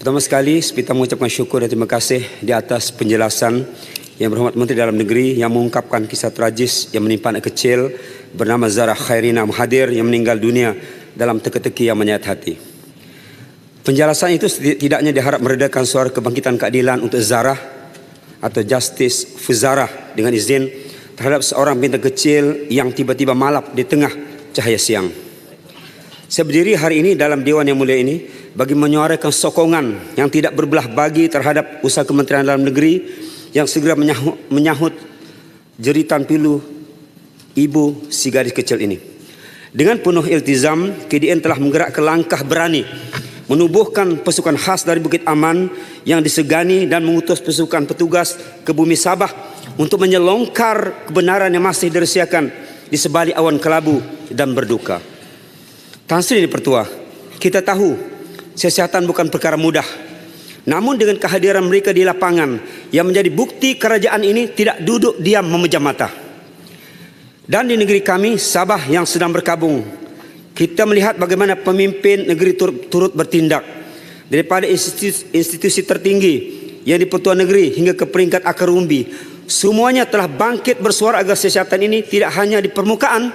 Pertama sekali, Spita mengucapkan syukur dan terima kasih di atas penjelasan Yang Berhormat Menteri Dalam Negeri yang mengungkapkan kisah tragis yang menimpa anak kecil bernama Zarah Khairina Mahathir yang meninggal dunia dalam teka-teki yang menyayat hati. Penjelasan itu setidaknya diharap meredakan suara kebangkitan keadilan untuk Zarah atau Justice for Zarah dengan izin terhadap seorang bintang kecil yang tiba-tiba malap di tengah cahaya siang. Saya berdiri hari ini dalam Dewan yang mulia ini bagi menyuarakan sokongan yang tidak berbelah bagi terhadap usaha Kementerian Dalam Negeri yang segera menyahut jeritan pilu ibu si gadis kecil ini. Dengan penuh iltizam, KDN telah menggerakkan langkah berani menubuhkan pasukan khas dari Bukit Aman yang disegani dan mengutus pasukan petugas ke bumi Sabah untuk menyelongkar kebenaran yang masih dirahsiakan di sebalik awan kelabu dan berduka. Tan Sri Pertua, kita tahu kesihatan bukan perkara mudah. Namun dengan kehadiran mereka di lapangan yang menjadi bukti kerajaan ini tidak duduk diam memejam mata. Dan di negeri kami, Sabah yang sedang berkabung, kita melihat bagaimana pemimpin negeri turut bertindak. Daripada institusi tertinggi yang di Pertuan Negeri hingga ke peringkat akar umbi, semuanya telah bangkit bersuara agar kesihatan ini tidak hanya di permukaan,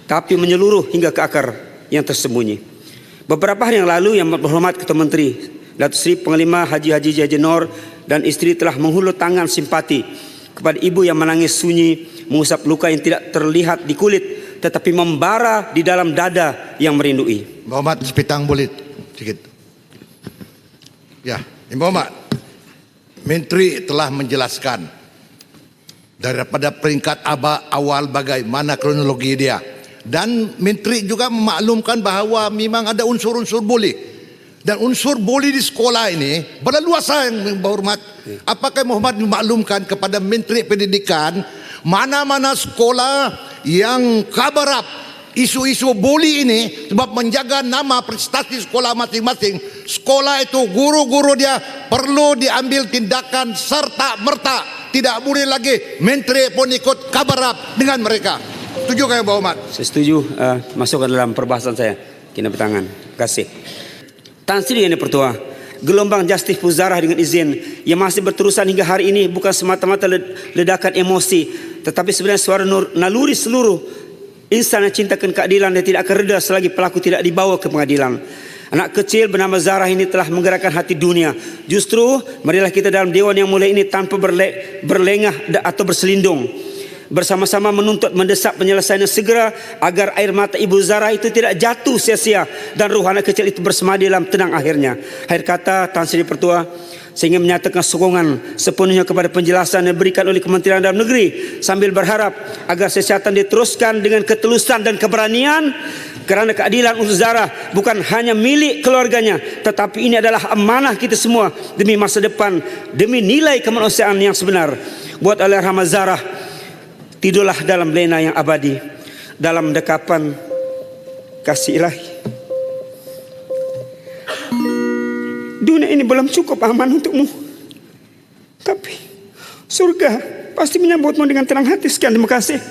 tapi menyeluruh hingga ke akar yang tersembunyi. Beberapa hari yang lalu Yang Berhormat Ketua Menteri Datuk Seri Panglima Haji Nur dan isteri telah menghulur tangan simpati kepada ibu yang menangis sunyi mengusap luka yang tidak terlihat di kulit tetapi membara di dalam dada yang merindui. Berhormat Sepitang boleh sedikit. Ya, Berhormat Menteri telah menjelaskan daripada peringkat awal bagaimana kronologi dia. Dan Menteri juga memaklumkan bahawa memang ada unsur-unsur bully. Dan unsur bully di sekolah ini berleluasa yang berhormat. Apakah Muhammad memaklumkan kepada Menteri Pendidikan mana-mana sekolah yang cover up isu-isu bully ini sebab menjaga nama prestasi sekolah masing-masing. Sekolah itu guru-guru dia perlu diambil tindakan serta merta. Tidak boleh lagi Menteri pun ikut cover up dengan mereka. Setuju kan Pak Umat? Saya setuju, masukkan dalam perbahasan saya. Kena bertangan. Terima kasih. Tan Sri Yang Pertua, gelombang Justice for Zarah dengan izin yang masih berterusan hingga hari ini bukan semata-mata ledakan emosi, tetapi sebenarnya suara naluri seluruh insan yang cintakan keadilan dan tidak akan reda selagi pelaku tidak dibawa ke pengadilan. Anak kecil bernama Zarah ini telah menggerakkan hati dunia. Justru marilah kita dalam Dewan yang mulia ini tanpa berlengah atau berselindung bersama-sama menuntut mendesak penyelesaian yang segera agar air mata ibu Zarah itu tidak jatuh sia-sia dan ruh anak kecil itu bersemadi dalam tenang akhirnya. Akhir kata Tan Sri Pertua, saya ingin menyatakan sokongan sepenuhnya kepada penjelasan yang diberikan oleh Kementerian Dalam Negeri sambil berharap agar kesihatan diteruskan dengan ketelusan dan keberanian kerana keadilan untuk Zarah bukan hanya milik keluarganya tetapi ini adalah amanah kita semua demi masa depan, demi nilai kemanusiaan yang sebenar. Buat Allahyarhamah Zarah, tidurlah dalam lena yang abadi dalam dekapan kasih ilahi. Dunia ini belum cukup aman untukmu, tapi surga pasti menyambutmu dengan tenang hati. Sekian, terima kasih.